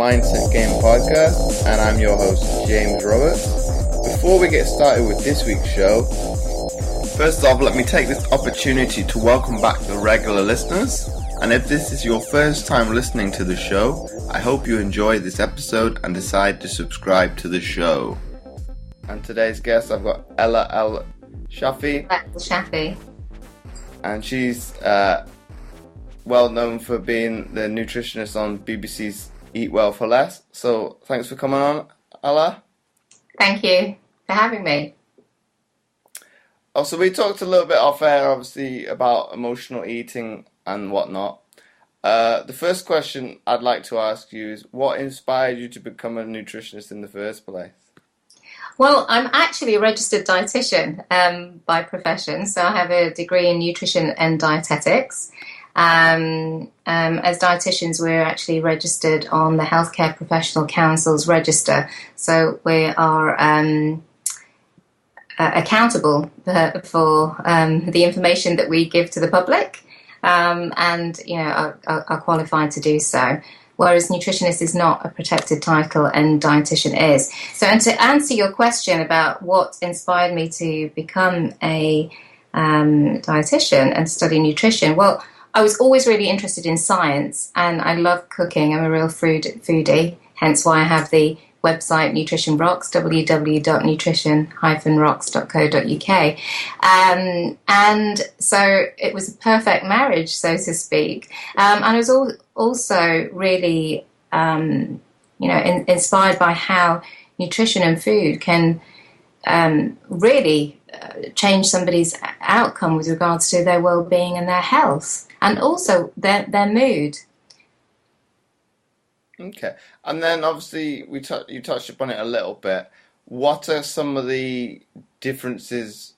Mindset Game podcast, and I'm your host, James Roberts. Before we get started with this week's show, first off, let me take this opportunity to welcome back the regular listeners. And if this is your first time listening to the show, I hope you enjoy this episode and decide to subscribe to the show. And today's guest, I've got Hala El-Shafie. El-Shafie. And she's well known for being the nutritionist on BBC's Eat Well for Less. So thanks for coming on, Hala. Thank you for having me. Also, we talked a little bit off air, obviously, about emotional eating and whatnot. The first question I'd like to ask you is, what inspired you to become a nutritionist in the first place? Well, I'm actually a registered dietitian by profession, so I have a degree in nutrition and dietetics. As dietitians, we're actually registered on the Healthcare Professional Council's register, so we are accountable for the information that we give to the public, and are qualified to do so. Whereas nutritionist is not a protected title and dietitian is. So, and to answer your question about what inspired me to become a dietitian and study nutrition, well, I was always really interested in science, and I love cooking. I'm a real foodie, hence why I have the website Nutrition Rocks, www.nutrition-rocks.co.uk. And so it was a perfect marriage, so to speak. And I was also really, inspired by how nutrition and food can really change somebody's outcome with regards to their well-being and their health, and also their mood. Okay, and then obviously you touched upon it a little bit. What are some of the differences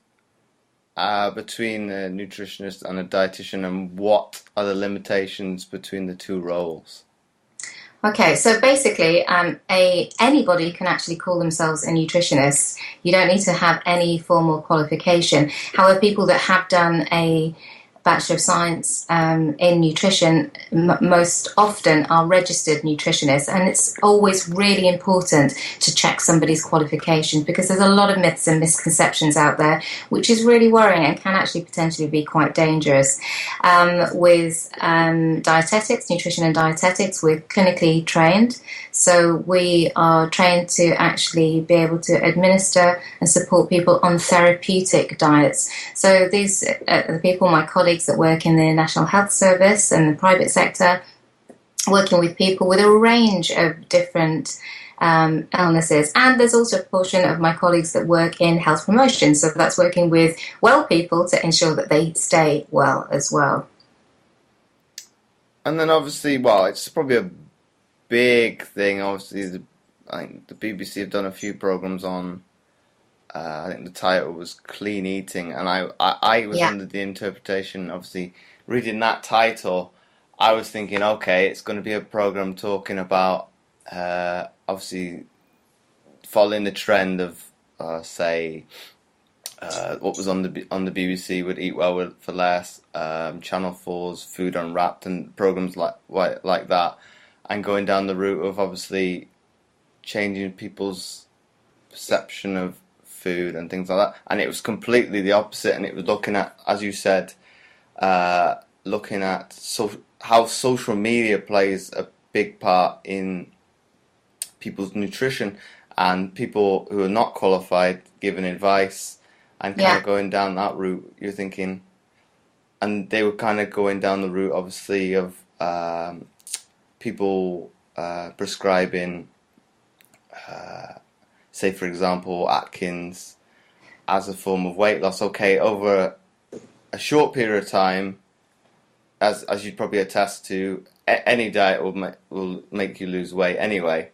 between a nutritionist and a dietitian, and what are the limitations between the two roles? Okay, so basically, anybody can actually call themselves a nutritionist. You don't need to have any formal qualification. However, people that have done a Bachelor of Science in nutrition most often are registered nutritionists, and it's always really important to check somebody's qualifications, because there's a lot of myths and misconceptions out there, which is really worrying and can actually potentially be quite dangerous. With dietetics, nutrition and dietetics, we're clinically trained, so we are trained to actually be able to administer and support people on therapeutic diets. So these the people, my colleagues that work in the National Health Service and the private sector, working with people with a range of different illnesses. And there's also a portion of my colleagues that work in health promotion, so that's working with well people to ensure that they stay well as well. And then obviously, well, it's probably a big thing. Obviously, I think the BBC have done a few programs on, I think the title was Clean Eating, and I was under the interpretation, obviously, reading that title, I was thinking, okay, it's going to be a program talking about, obviously, following the trend of, say, what was on the BBC with Eat Well for Less, Channel 4's Food Unwrapped, and programs like that, and going down the route of obviously changing people's perception of food and things like that. And it was completely the opposite, and it was looking at, as you said, looking at how social media plays a big part in people's nutrition, and people who are not qualified giving advice and kind of going down that route. You're thinking, and they were kind of going down the route, obviously, of people prescribing, say for example, Atkins as a form of weight loss. Okay, over a short period of time, as you'd probably attest to, any diet will make you lose weight anyway.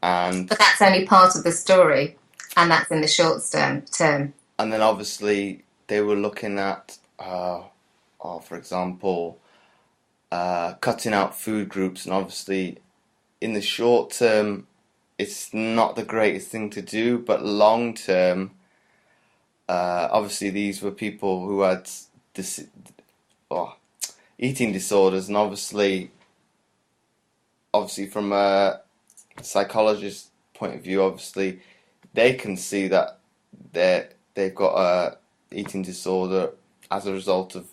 But that's only part of the story, and that's in the short term. And then obviously they were looking at, for example, cutting out food groups, and obviously in the short term it's not the greatest thing to do, but long term, obviously these were people who had eating disorders, and obviously obviously from a psychologist's point of view, obviously they can see that they've got a eating disorder as a result of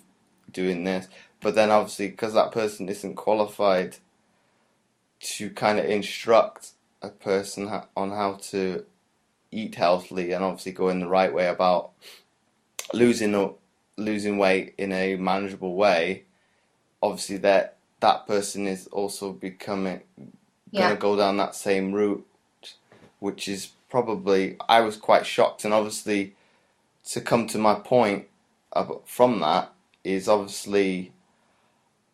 doing this, but then obviously because that person isn't qualified to kind of instruct a person on how to eat healthily and obviously go in the right way about losing weight in a manageable way, obviously that person is also going to go down that same route, which is probably, I was quite shocked. And obviously to come to my point from that is obviously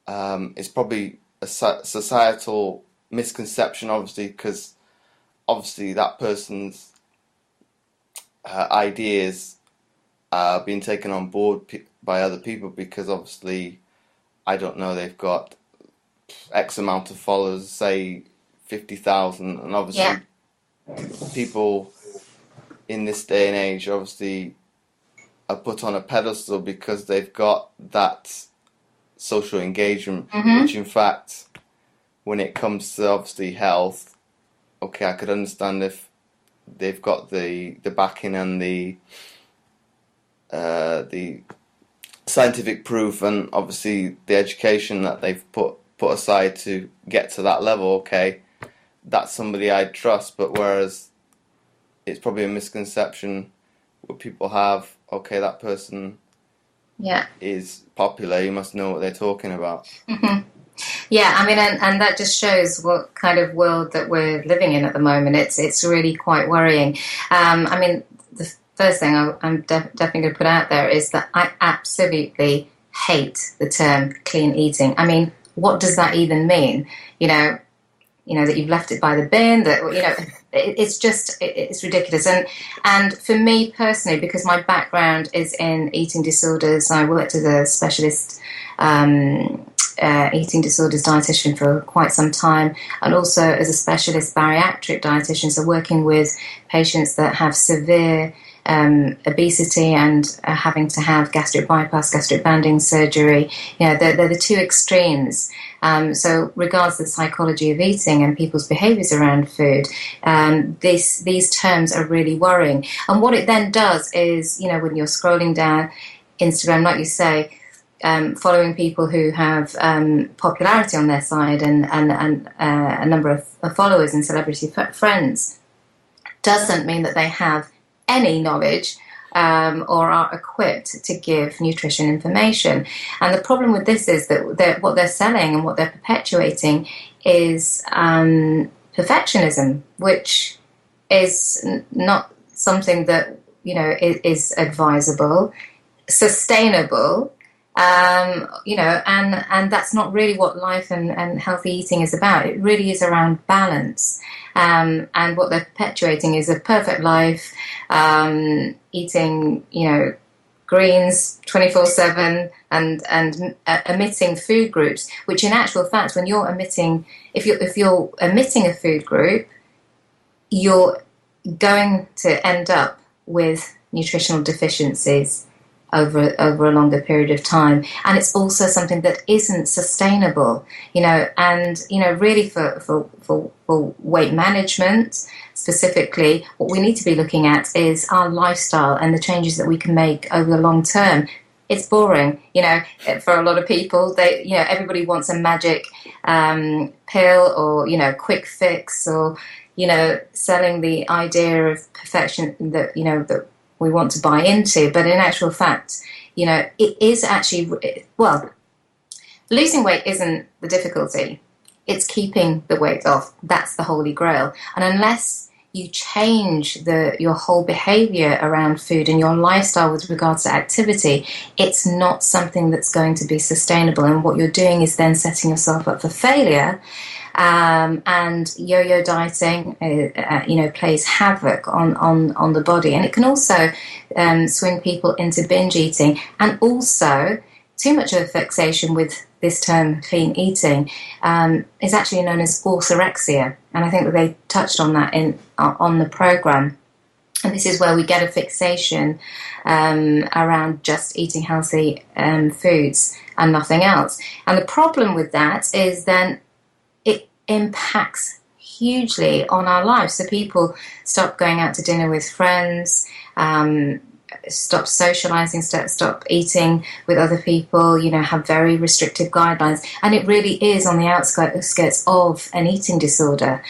it's probably a societal misconception, obviously, because obviously that person's ideas are being taken on board by other people, because obviously, I don't know, they've got X amount of followers, say 50,000, and obviously people in this day and age obviously are put on a pedestal because they've got that social engagement, which in fact, when it comes to obviously health, okay, I could understand if they've got the backing and the scientific proof and obviously the education that they've put aside to get to that level. Okay, that's somebody I'd trust. But whereas it's probably a misconception where people have, okay, that person is popular, you must know what they're talking about. Yeah, I mean, and that just shows what kind of world that we're living in at the moment. It's really quite worrying. I mean, the first thing I'm definitely going to put out there is that I absolutely hate the term clean eating. I mean, what does that even mean? You know that you've left it by the bin. That it's ridiculous. And for me personally, because my background is in eating disorders, I worked as a specialist eating disorders dietitian for quite some time, and also as a specialist bariatric dietitian, so working with patients that have severe obesity and having to have gastric bypass, gastric banding surgery. They're the two extremes. So regards to the psychology of eating and people's behaviours around food, these terms are really worrying. And what it then does is, when you're scrolling down Instagram, like you say, following people who have popularity on their side and a number of followers and celebrity friends, doesn't mean that they have any knowledge or are equipped to give nutrition information. And the problem with this is that what they're selling and what they're perpetuating is perfectionism, which is not something that is advisable, sustainable. And that's not really what life and healthy eating is about. It really is around balance. And what they're perpetuating is a perfect life, eating, greens 24/7 and omitting food groups, which in actual fact, when you're omitting, if you're omitting a food group, you're going to end up with nutritional deficiencies over a longer period of time. And it's also something that isn't sustainable, and really for weight management specifically, what we need to be looking at is our lifestyle and the changes that we can make over the long term. It's boring, for a lot of people. Everybody wants a magic pill or quick fix, or selling the idea of perfection that that we want to buy into. But in actual fact, it is actually, losing weight isn't the difficulty. It's keeping the weight off. That's the holy grail. And unless you change your whole behavior around food and your lifestyle with regards to activity, it's not something that's going to be sustainable. And what you're doing is then setting yourself up for failure. And yo-yo dieting, plays havoc on the body, and it can also swing people into binge eating. And also, too much of a fixation with this term clean eating is actually known as orthorexia, and I think that they touched on that on the program. And this is where we get a fixation around just eating healthy foods and nothing else. And the problem with that is then impacts hugely on our lives. So people stop going out to dinner with friends, stop socializing, stop eating with other people, have very restrictive guidelines. And it really is on the outskirts of an eating disorder.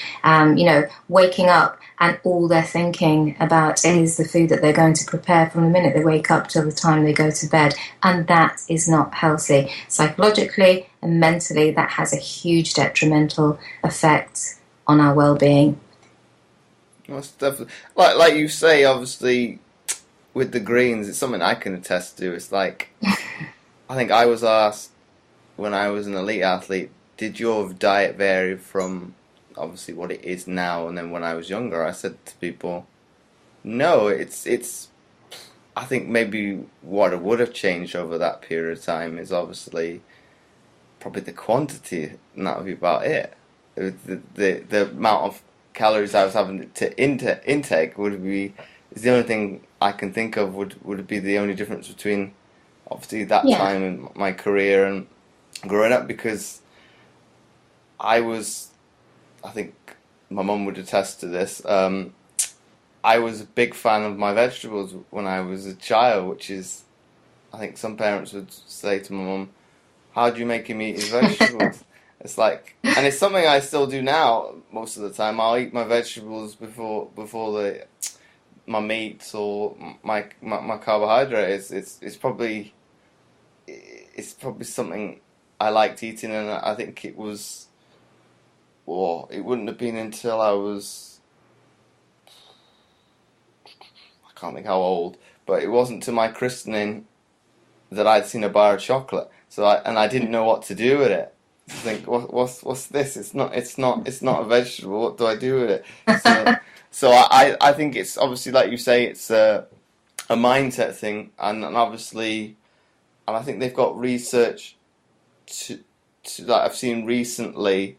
Waking up and all they're thinking about is the food that they're going to prepare from the minute they wake up till the time they go to bed. And that is not healthy. Psychologically and mentally, that has a huge detrimental effect on our well-being. Most definitely. Like you say, obviously, with the greens, it's something I can attest to. It's like, I think I was asked when I was an elite athlete, did your diet vary from obviously what it is now and then when I was younger? I said to people, no, it's I think maybe what it would have changed over that period of time is obviously probably the quantity, and that would be about it. The amount of calories I was having to intake is the only thing I can think of would be the only difference between obviously that time in my career and growing up, because I think my mum would attest to this, I was a big fan of my vegetables when I was a child, which is, I think some parents would say to my mum, how do you make him eat his vegetables? It's like, and it's something I still do now most of the time. I'll eat my vegetables before my meats or my carbohydrates. It's probably something I liked eating, and I think it was, or it wouldn't have been until I was, I can't think how old, but it wasn't to my christening that I'd seen a bar of chocolate. So I didn't know what to do with it. I think, what's this? It's not a vegetable. What do I do with it? So I think it's obviously, like you say, it's a mindset thing, and obviously, and I think they've got research to that I've seen recently.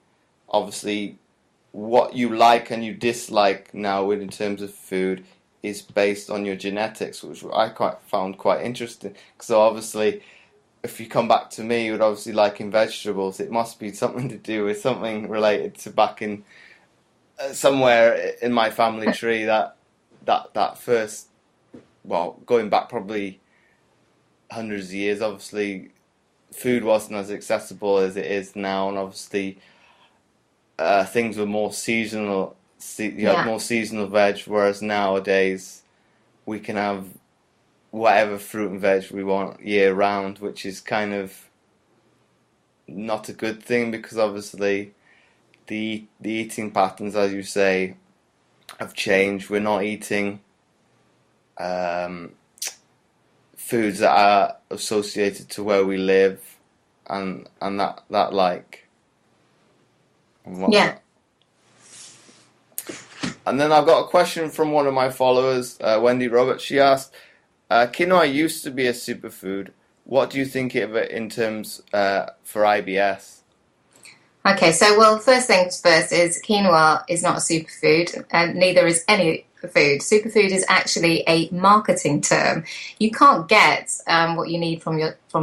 Obviously, what you like and you dislike now in terms of food is based on your genetics, which I found quite interesting. So obviously, if you come back to me with obviously liking vegetables, it must be something to do with something related to back in somewhere in my family tree that first, well, going back probably hundreds of years, obviously food wasn't as accessible as it is now, and obviously things were more seasonal. You had more seasonal veg, whereas nowadays we can have whatever fruit and veg we want year round, which is kind of not a good thing, because obviously the eating patterns, as you say, have changed. We're not eating foods that are associated to where we live, and that like yeah. And then I've got a question from one of my followers, Wendy Roberts. She asked, quinoa used to be a superfood. What do you think of it in terms for IBS? Okay, so, well, first things first is quinoa is not a superfood, and neither is any food. Superfood is actually a marketing term. You can't get what you need from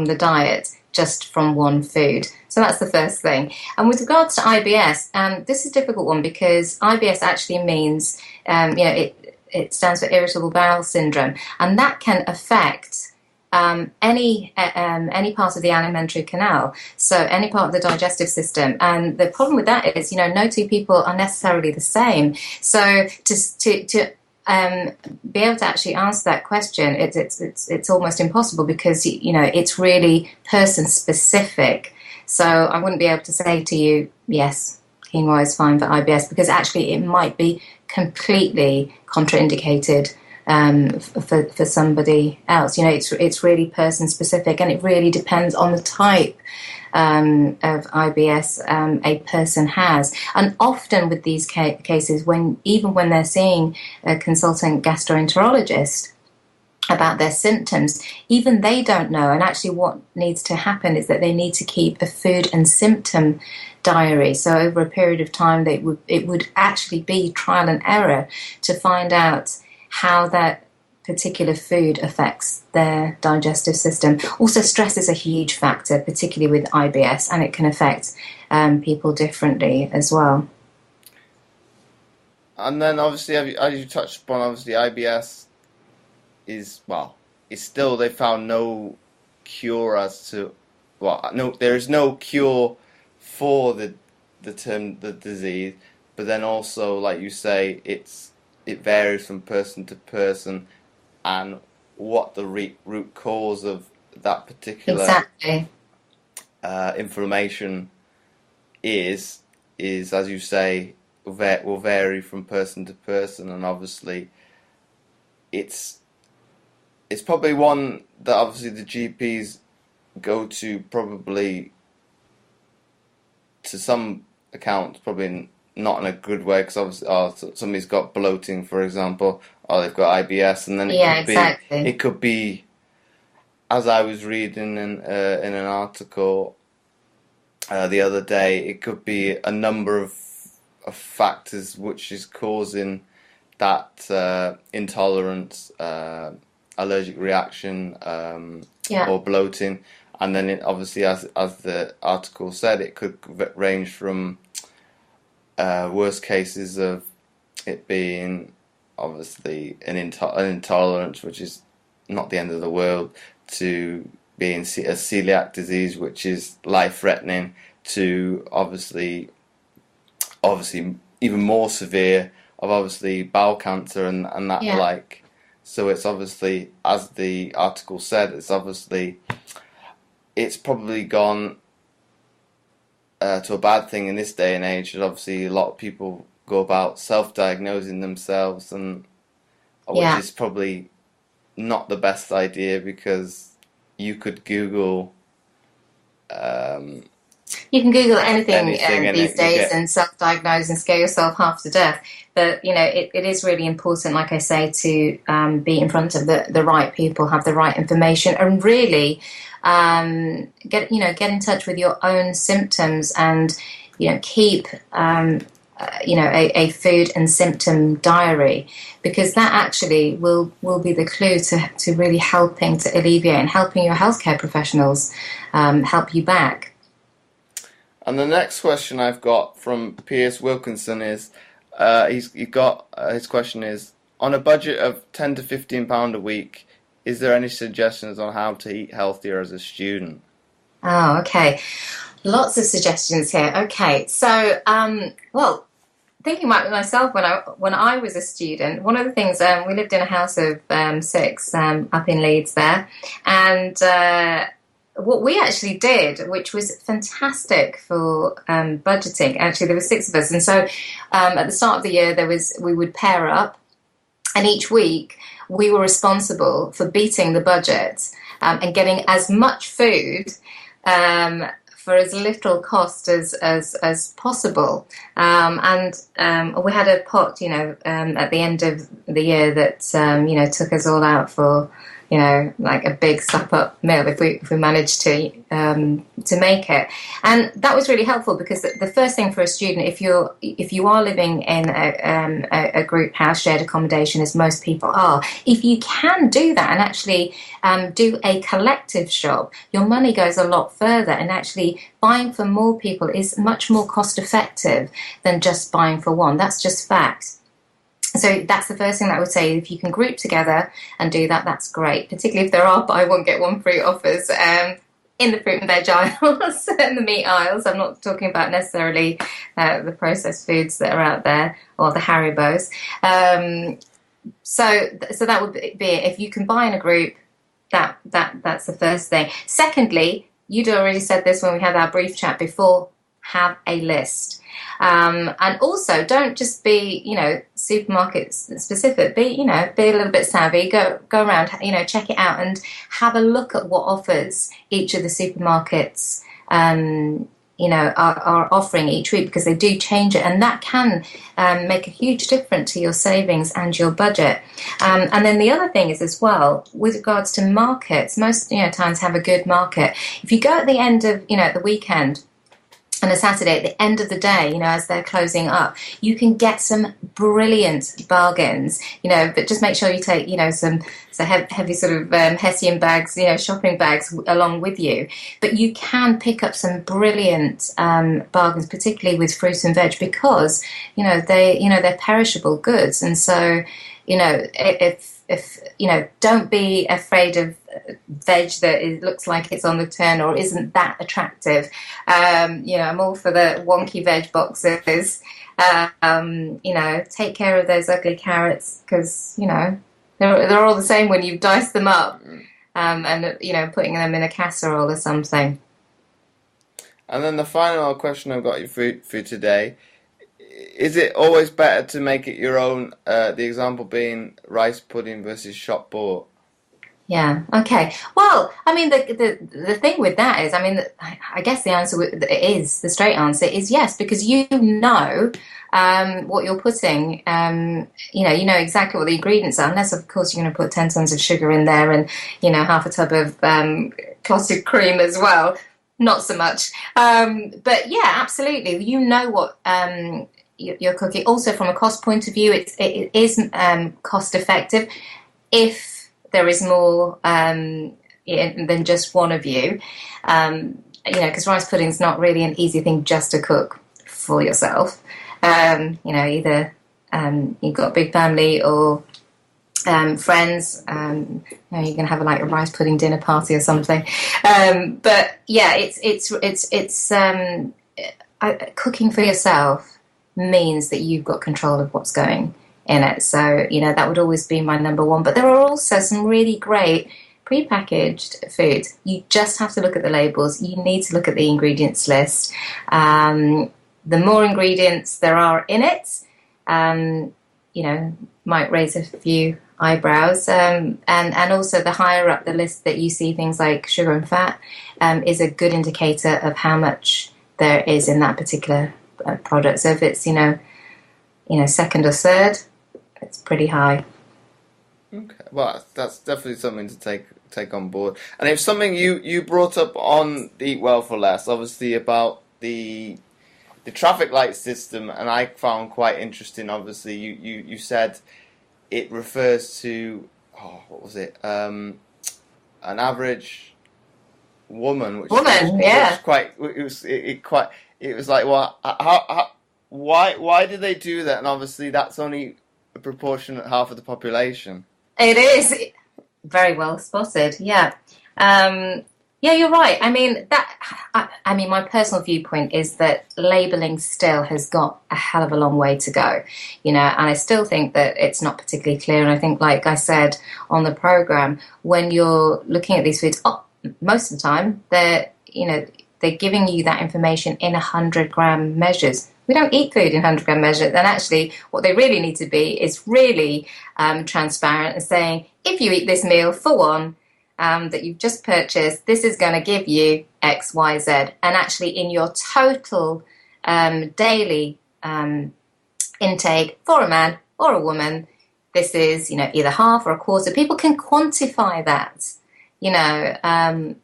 the diet just from one food. So that's the first thing. And with regards to IBS, this is a difficult one, because IBS actually means, it stands for irritable bowel syndrome, and that can affect any part of the alimentary canal, so any part of the digestive system. And the problem with that is, no two people are necessarily the same. So to be able to actually answer that question, it's almost impossible, because it's really person specific. So I wouldn't be able to say to you, yes, quinoa is fine for IBS, because actually it might be completely contraindicated for somebody else. It's really person specific, and it really depends on the type of IBS a person has. And often with these cases, even when they're seeing a consultant gastroenterologist about their symptoms, even they don't know. And actually what needs to happen is that they need to keep a food and symptom diary. So over a period of time, it would actually be trial and error to find out how that particular food affects their digestive system. Also, stress is a huge factor, particularly with IBS, and it can affect people differently as well. And then obviously, as you touched upon, obviously IBS is, well, it's still, they found no cure as to, well, no, there is no cure for the disease, but then also, like you say, it varies from person to person, and what the root cause of that particular Exactly. inflammation is as you say, will vary from person to person, and obviously it's probably one that obviously the GPs go to, probably to some accounts, probably not in a good way, because obviously, somebody's got bloating, for example, or they've got IBS, and then Exactly. it could be, as I was reading in an article the other day, it could be a number of factors which is causing that intolerance, allergic reaction, or bloating. And then obviously, as the article said, it could range from worst cases of it being obviously an intolerance, which is not the end of the world, to being a celiac disease, which is life-threatening, to obviously even more severe of obviously bowel cancer and that like. So it's obviously, as the article said, it's probably gone to a bad thing in this day and age. And obviously a lot of people go about self-diagnosing themselves, and which is probably not the best idea, because you could Google. You can Google anything these days and self-diagnose and scare yourself half to death. But it is really important, like I say, to be in front of the right people, have the right information, and really get in touch with your own symptoms, and keep a food and symptom diary, because that actually will be the clue to really helping to alleviate and helping your healthcare professionals help you back. And the next question I've got from Piers Wilkinson is, his question is, on a budget of £10 to £15 a week, is there any suggestions on how to eat healthier as a student? Oh, okay. Lots of suggestions here. Okay, so well, thinking about myself when I was a student, one of the things, we lived in a house of 6 up in Leeds there, and what we actually did, which was fantastic for budgeting. Actually, there were 6 of us, and so at the start of the year we would pair up, and each week we were responsible for beating the budget and getting as much food for as little cost as possible. And we had a pot, at the end of the year that took us all out for like a big sup-up meal if we managed to make it. And that was really helpful, because the first thing for a student, if you are living in a group house, shared accommodation, as most people are, if you can do that and actually do a collective shop, your money goes a lot further, and actually buying for more people is much more cost effective than just buying for one. That's just fact. So that's the first thing that I would say. If you can group together and do that, that's great, particularly if there are buy one get one free offers in the fruit and veg aisles and the meat aisles. I'm not talking about necessarily the processed foods that are out there, or the Haribos. So that would be it. If you can buy in a group, that's the first thing. Secondly, you'd already said this when we had our brief chat before, have a list. And also, don't just be, supermarket specific. Be a little bit savvy. Go around, check it out and have a look at what offers each of the supermarkets, are offering each week, because they do change it, and that can make a huge difference to your savings and your budget. And then the other thing is, as well, with regards to markets, most towns have a good market. If you go at the end of the weekend on a Saturday at the end of the day, as they're closing up, you can get some brilliant bargains, but just make sure you take, some heavy sort of Hessian bags, shopping bags along with you. But you can pick up some brilliant bargains, particularly with fruit and veg, because, they're perishable goods. And so, if don't be afraid of veg that looks like it's on the turn or isn't that attractive. I'm all for the wonky veg boxes. Take care of those ugly carrots, because they're all the same when you dice them up, and putting them in a casserole or something. And then the final question I've got you for today. Is it always better to make it your own? The example being rice pudding versus shop bought. Yeah. Okay. Well, I mean, the thing with that is, I guess the straight answer is yes, because what you're putting. You know exactly what the ingredients are, unless of course you're going to put 10 tons of sugar in there and half a tub of clotted cream as well. Not so much. But yeah, absolutely. You know what you're cooking. Also, from a cost point of view, it is cost effective if there is more than just one of you. Because rice pudding is not really an easy thing just to cook for yourself. Either you've got a big family or friends, you're going to have a rice pudding dinner party or something. But yeah, it's cooking for yourself means that you've got control of what's going in it. So, that would always be my number one. But there are also some really great prepackaged foods. You just have to look at the labels. You need to look at the ingredients list. The more ingredients there are in it, might raise a few eyebrows. And also the higher up the list that you see things like sugar and fat is a good indicator of how much there is in that particular product. So if it's, second or third, it's pretty high. Okay, well, that's definitely something to take on board. And if something you brought up on the Eat Well for Less, obviously about the traffic light system, and I found quite interesting. Obviously, you said it refers to what was it? An average woman, which yeah. It was like, well, why do they do that? And obviously, that's only a proportionate half of the population. It is very well spotted. Yeah, yeah, you're right. My personal viewpoint is that labelling still has got a hell of a long way to go. And I still think that it's not particularly clear. And I think, like I said on the program, when you're looking at these foods, most of the time they're giving you that information in 100-gram measures. We don't eat food in 100-gram measures. And actually, what they really need to be is really transparent and saying, if you eat this meal for one that you've just purchased, this is going to give you X, Y, Z. And actually, in your total daily intake for a man or a woman, this is, either half or a quarter. People can quantify that, and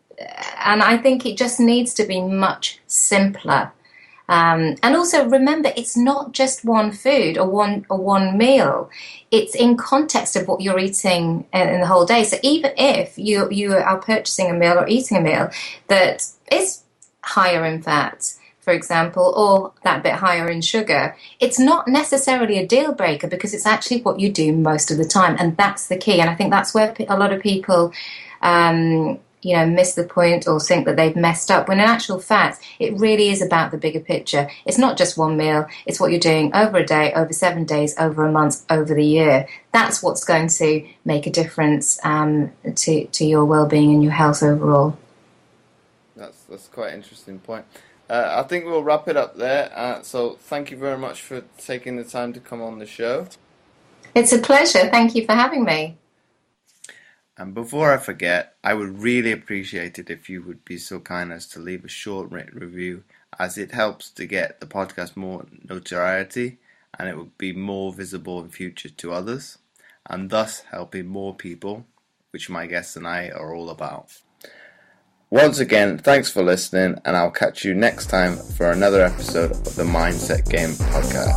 I think it just needs to be much simpler. And also remember, it's not just one food or one meal. It's in context of what you're eating in the whole day. So even if you are purchasing a meal or eating a meal that is higher in fat, for example, or that bit higher in sugar, it's not necessarily a deal breaker, because it's actually what you do most of the time. And that's the key. And I think that's where a lot of people miss the point or think that they've messed up, when in actual fact, it really is about the bigger picture. It's not just one meal, it's what you're doing over a day, over 7 days, over a month, over the year. That's what's going to make a difference to your well-being and your health overall. That's quite an interesting point. I think we'll wrap it up there. So thank you very much for taking the time to come on the show. It's a pleasure. Thank you for having me. And before I forget, I would really appreciate it if you would be so kind as to leave a short written review, as it helps to get the podcast more notoriety, and it would be more visible in future to others, and thus helping more people, which my guests and I are all about. Once again, thanks for listening, and I'll catch you next time for another episode of the Mindset Game podcast.